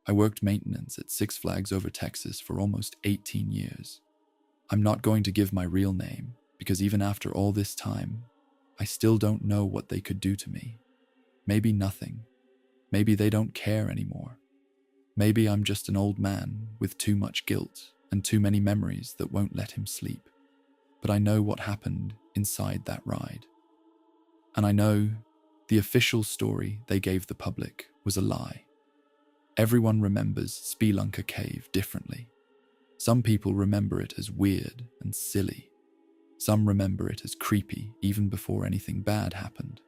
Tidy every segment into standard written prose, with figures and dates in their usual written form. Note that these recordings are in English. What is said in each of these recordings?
I worked maintenance at Six Flags Over Texas for almost 18 years. I'm not going to give my real name because even after all this time, I still don't know what they could do to me. Maybe nothing. Maybe they don't care anymore. Maybe I'm just an old man with too much guilt and too many memories that won't let him sleep. But I know what happened inside that ride. And I know the official story they gave the public was a lie. Everyone remembers Speelunker Cave differently. Some people remember it as weird and silly. Some remember it as creepy even before anything bad happened.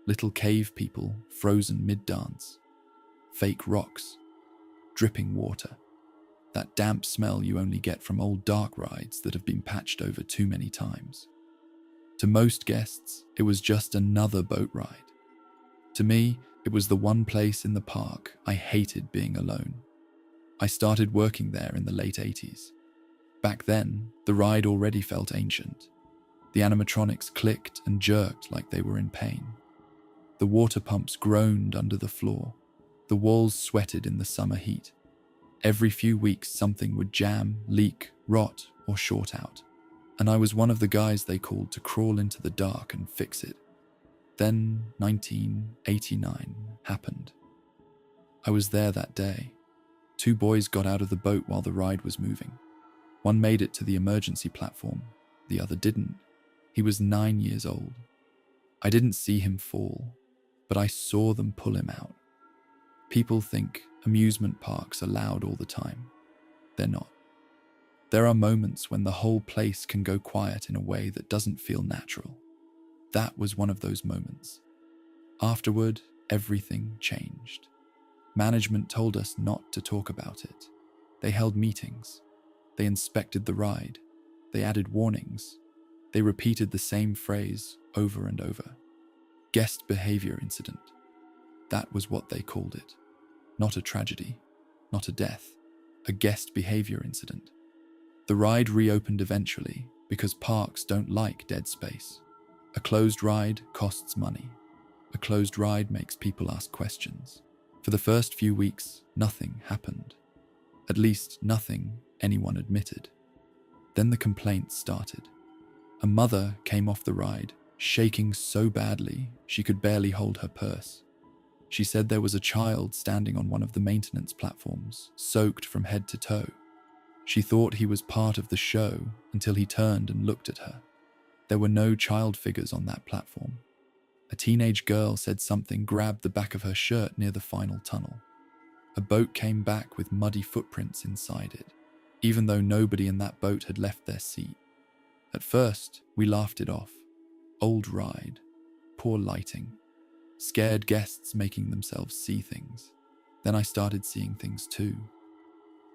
Little cave people frozen mid-dance. Fake rocks. Dripping water. That damp smell you only get from old dark rides that have been patched over too many times. To most guests, it was just another boat ride. To me, it was the one place in the park I hated being alone. I started working there in the late 80s. Back then, the ride already felt ancient. The animatronics clicked and jerked like they were in pain. The water pumps groaned under the floor. The walls sweated in the summer heat. Every few weeks something would jam, leak, rot, or short out. And I was one of the guys they called to crawl into the dark and fix it. Then 1989 happened. I was there that day. 2 boys got out of the boat while the ride was moving. One made it to the emergency platform, the other didn't. He was 9 years old. I didn't see him fall, but I saw them pull him out. People think amusement parks are loud all the time. They're not. There are moments when the whole place can go quiet in a way that doesn't feel natural. That was one of those moments. Afterward, everything changed. Management told us not to talk about it. They held meetings. They inspected the ride. They added warnings. They repeated the same phrase over and over. Guest behavior incident. That was what they called it. Not a tragedy, not a death, a guest behavior incident. The ride reopened eventually because parks don't like dead space. A closed ride costs money. A closed ride makes people ask questions. For the first few weeks, nothing happened. At least nothing anyone admitted. Then the complaints started. A mother came off the ride, shaking so badly she could barely hold her purse. She said there was a child standing on one of the maintenance platforms, soaked from head to toe. She thought he was part of the show until he turned and looked at her. There were no child figures on that platform. A teenage girl said something grabbed the back of her shirt near the final tunnel. A boat came back with muddy footprints inside it, even though nobody in that boat had left their seat. At first, we laughed it off. Old ride, poor lighting, scared guests making themselves see things. Then I started seeing things too.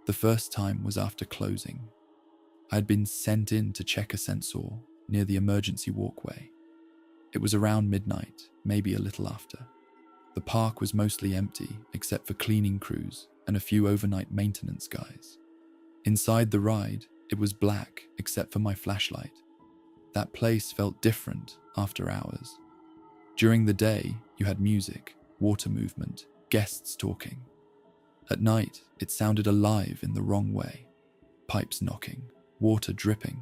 The first time was after closing. I had been sent in to check a sensor near the emergency walkway. It was around midnight, maybe a little after. The park was mostly empty except for cleaning crews and a few overnight maintenance guys. Inside the ride, it was black except for my flashlight. That place felt different after hours. During the day, you had music, water movement, guests talking. At night, it sounded alive in the wrong way. Pipes knocking, water dripping,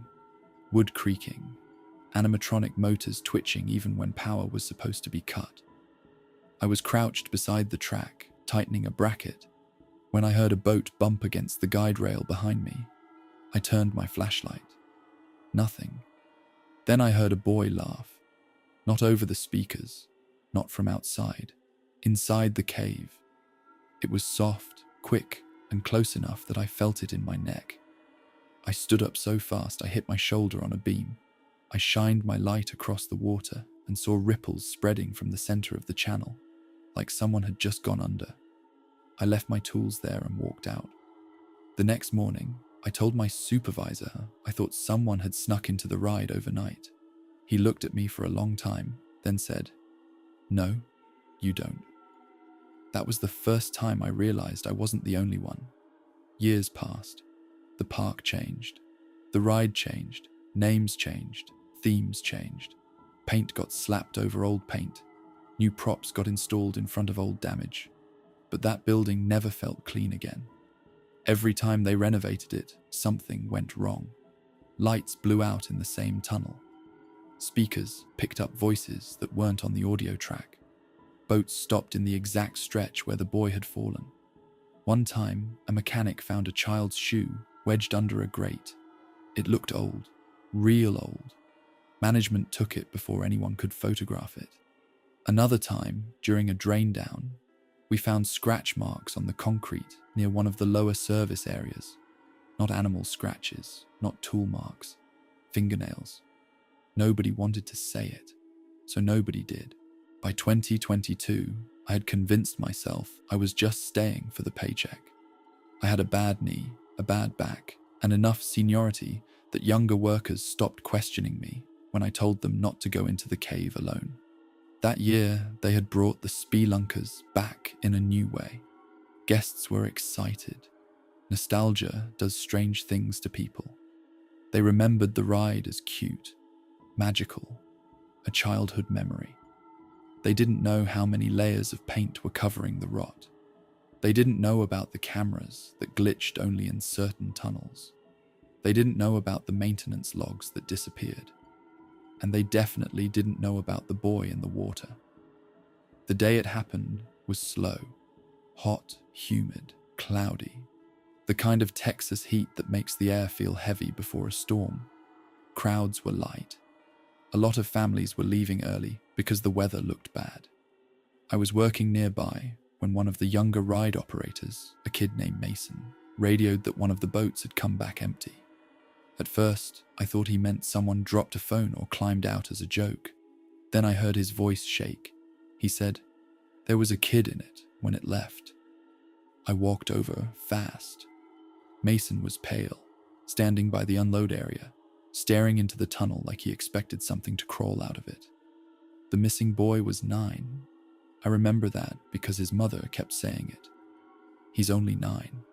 wood creaking, animatronic motors twitching even when power was supposed to be cut. I was crouched beside the track, tightening a bracket, when I heard a boat bump against the guide rail behind me. I turned my flashlight. Nothing. Then I heard a boy laugh. Not over the speakers, not from outside, inside the cave. It was soft, quick, and close enough that I felt it in my neck. I stood up so fast I hit my shoulder on a beam. I shined my light across the water and saw ripples spreading from the center of the channel, like someone had just gone under. I left my tools there and walked out. The next morning, I told my supervisor I thought someone had snuck into the ride overnight. He looked at me for a long time, then said, "No, you don't." That was the first time I realized I wasn't the only one. Years passed. The park changed. The ride changed. Names changed. Themes changed. Paint got slapped over old paint. New props got installed in front of old damage. But that building never felt clean again. Every time they renovated it, something went wrong. Lights blew out in the same tunnel. Speakers picked up voices that weren't on the audio track. Boats stopped in the exact stretch where the boy had fallen. One time, a mechanic found a child's shoe wedged under a grate. It looked old, real old. Management took it before anyone could photograph it. Another time, during a drain down, we found scratch marks on the concrete near one of the lower service areas. Not animal scratches, not tool marks, fingernails. Nobody wanted to say it, so nobody did. By 2022, I had convinced myself I was just staying for the paycheck. I had a bad knee, a bad back, and enough seniority that younger workers stopped questioning me when I told them not to go into the cave alone. That year, they had brought the Speelunkers back in a new way. Guests were excited. Nostalgia does strange things to people. They remembered the ride as cute, magical, a childhood memory. They didn't know how many layers of paint were covering the rot. They didn't know about the cameras that glitched only in certain tunnels. They didn't know about the maintenance logs that disappeared. And they definitely didn't know about the boy in the water. The day it happened was slow, hot, humid, cloudy. The kind of Texas heat that makes the air feel heavy before a storm. Crowds were light. A lot of families were leaving early because the weather looked bad. I was working nearby when one of the younger ride operators, a kid named Mason, radioed that one of the boats had come back empty. At first, I thought he meant someone dropped a phone or climbed out as a joke. Then I heard his voice shake. He said, "There was a kid in it when it left." I walked over fast. Mason was pale, standing by the unload area, staring into the tunnel like he expected something to crawl out of it. The missing boy was 9. I remember that because his mother kept saying it. "He's only 9.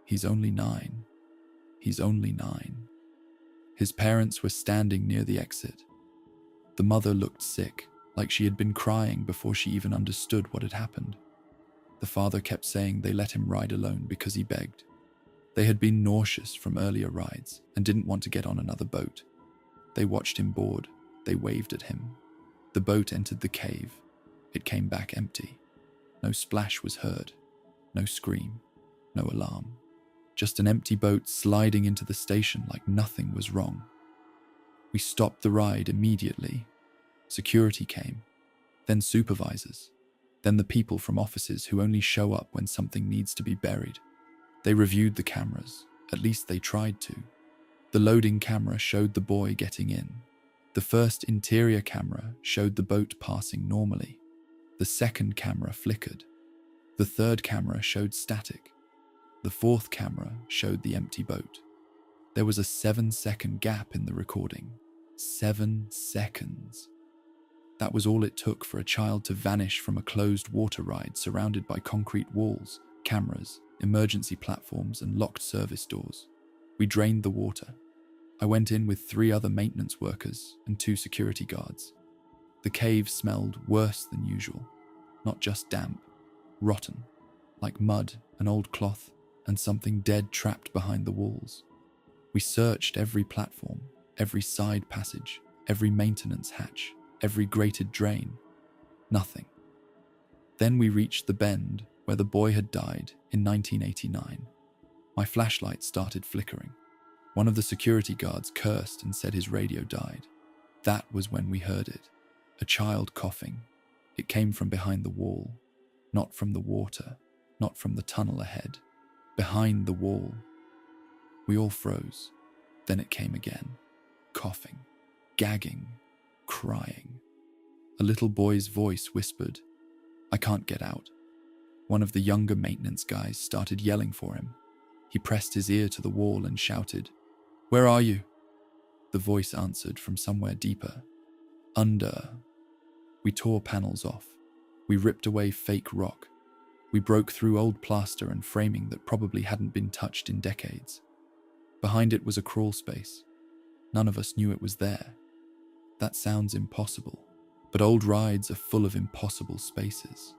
He's only 9. He's only 9. His parents were standing near the exit. The mother looked sick, like she had been crying before she even understood what had happened. The father kept saying they let him ride alone because he begged. They had been nauseous from earlier rides and didn't want to get on another boat. They watched him board. They waved at him. The boat entered the cave. It came back empty. No splash was heard. No scream. No alarm. Just an empty boat sliding into the station like nothing was wrong. We stopped the ride immediately. Security came, then supervisors, then the people from offices who only show up when something needs to be buried. They reviewed the cameras, at least they tried to. The loading camera showed the boy getting in. The first interior camera showed the boat passing normally. The second camera flickered. The third camera showed static. The fourth camera showed the empty boat. There was a 7-second gap in the recording. 7 seconds. That was all it took for a child to vanish from a closed water ride surrounded by concrete walls, cameras, emergency platforms, and locked service doors. We drained the water. I went in with 3 other maintenance workers and 2 security guards. The cave smelled worse than usual. Not just damp, rotten, like mud and old cloth and something dead trapped behind the walls. We searched every platform, every side passage, every maintenance hatch, every grated drain. Nothing. Then we reached the bend where the boy had died in 1989. My flashlight started flickering. One of the security guards cursed and said his radio died. That was when we heard it. A child coughing. It came from behind the wall, not from the water, not from the tunnel ahead. Behind the wall. We all froze. Then it came again. Coughing, gagging, crying. A little boy's voice whispered, "I can't get out." One of the younger maintenance guys started yelling for him. He pressed his ear to the wall and shouted, "Where are you?" The voice answered from somewhere deeper. "Under." We tore panels off. We ripped away fake rock. We broke through old plaster and framing that probably hadn't been touched in decades. Behind it was a crawl space. None of us knew it was there. That sounds impossible, but old rides are full of impossible spaces.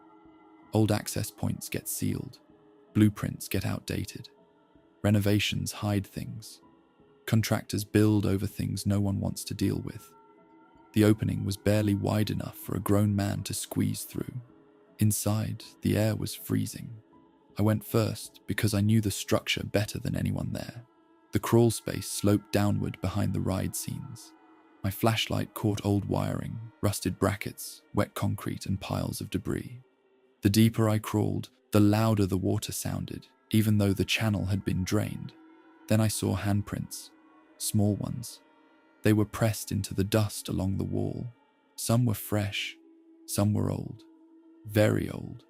Old access points get sealed. Blueprints get outdated. Renovations hide things. Contractors build over things no one wants to deal with. The opening was barely wide enough for a grown man to squeeze through. Inside, the air was freezing. I went first because I knew the structure better than anyone there. The crawl space sloped downward behind the ride scenes. My flashlight caught old wiring, rusted brackets, wet concrete, and piles of debris. The deeper I crawled, the louder the water sounded, even though the channel had been drained. Then I saw handprints, small ones. They were pressed into the dust along the wall. Some were fresh, some were old, very old.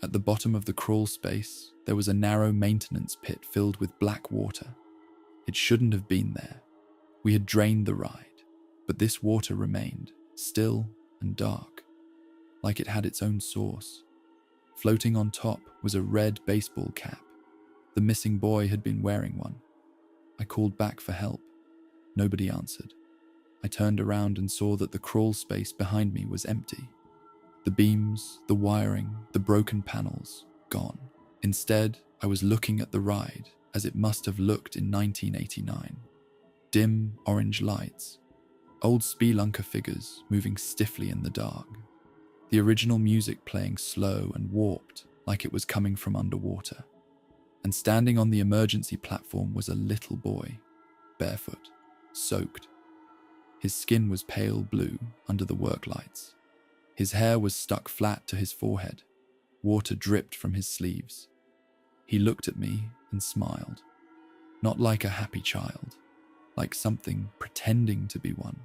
At the bottom of the crawl space, there was a narrow maintenance pit filled with black water. It shouldn't have been there. We had drained the ride, but this water remained, still and dark, like it had its own source. Floating on top was a red baseball cap. The missing boy had been wearing one. I called back for help. Nobody answered. I turned around and saw that the crawl space behind me was empty. The beams, the wiring, the broken panels, gone. Instead, I was looking at the ride as it must have looked in 1989. Dim orange lights, old Speelunker figures moving stiffly in the dark. The original music playing slow and warped like it was coming from underwater. And standing on the emergency platform was a little boy, barefoot, soaked. His skin was pale blue under the work lights. His hair was stuck flat to his forehead. Water dripped from his sleeves. He looked at me and smiled. Not like a happy child, like something pretending to be one.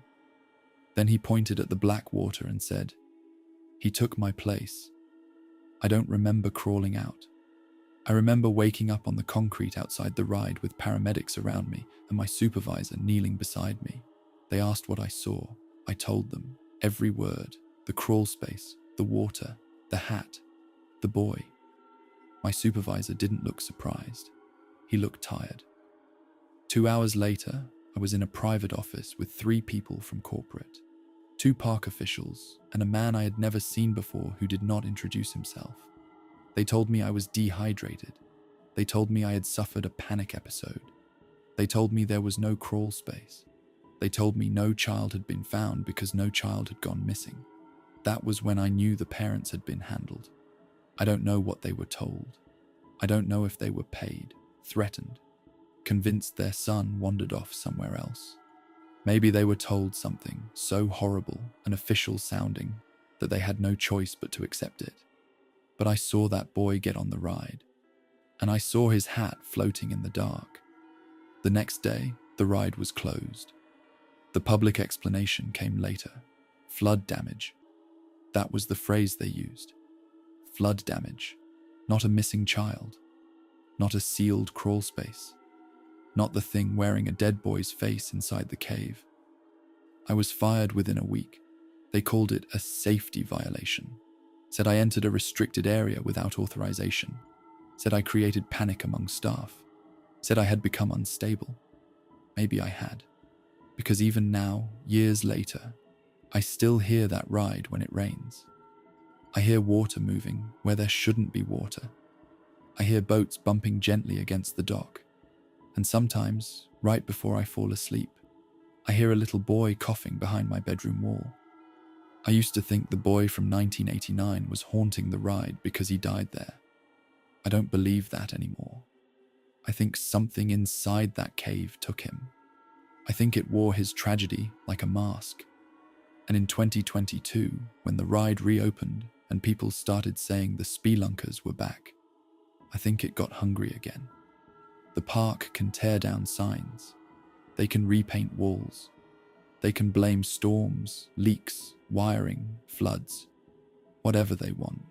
Then he pointed at the black water and said, "He took my place." I don't remember crawling out. I remember waking up on the concrete outside the ride with paramedics around me and my supervisor kneeling beside me. They asked what I saw. I told them, every word, the crawl space, the water, the hat, the boy. My supervisor didn't look surprised. He looked tired. 2 hours later, I was in a private office with 3 people from corporate, 2 park officials, and a man I had never seen before who did not introduce himself. They told me I was dehydrated. They told me I had suffered a panic episode. They told me there was no crawl space. They told me no child had been found because no child had gone missing. That was when I knew the parents had been handled. I don't know what they were told. I don't know if they were paid, threatened, convinced their son wandered off somewhere else. Maybe they were told something so horrible and official sounding that they had no choice but to accept it. But I saw that boy get on the ride, and I saw his hat floating in the dark. The next day, the ride was closed. The public explanation came later. Flood damage. That was the phrase they used. Flood damage. Not a missing child. Not a sealed crawl space. Not the thing wearing a dead boy's face inside the cave. I was fired within a week. They called it a safety violation. Said I entered a restricted area without authorization. Said I created panic among staff. Said I had become unstable. Maybe I had. Because even now, years later, I still hear that ride when it rains. I hear water moving where there shouldn't be water. I hear boats bumping gently against the dock. And sometimes, right before I fall asleep, I hear a little boy coughing behind my bedroom wall. I used to think the boy from 1989 was haunting the ride because he died there. I don't believe that anymore. I think something inside that cave took him. I think it wore his tragedy like a mask. And in 2022, when the ride reopened and people started saying the Speelunkers were back, I think it got hungry again. The park can tear down signs. They can repaint walls. They can blame storms, leaks, wiring, floods, whatever they want.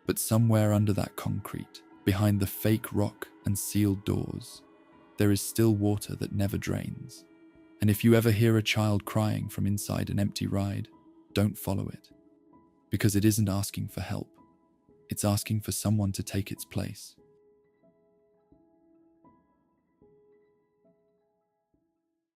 But somewhere under that concrete, behind the fake rock and sealed doors, there is still water that never drains. And if you ever hear a child crying from inside an empty ride, don't follow it. Because it isn't asking for help. It's asking for someone to take its place.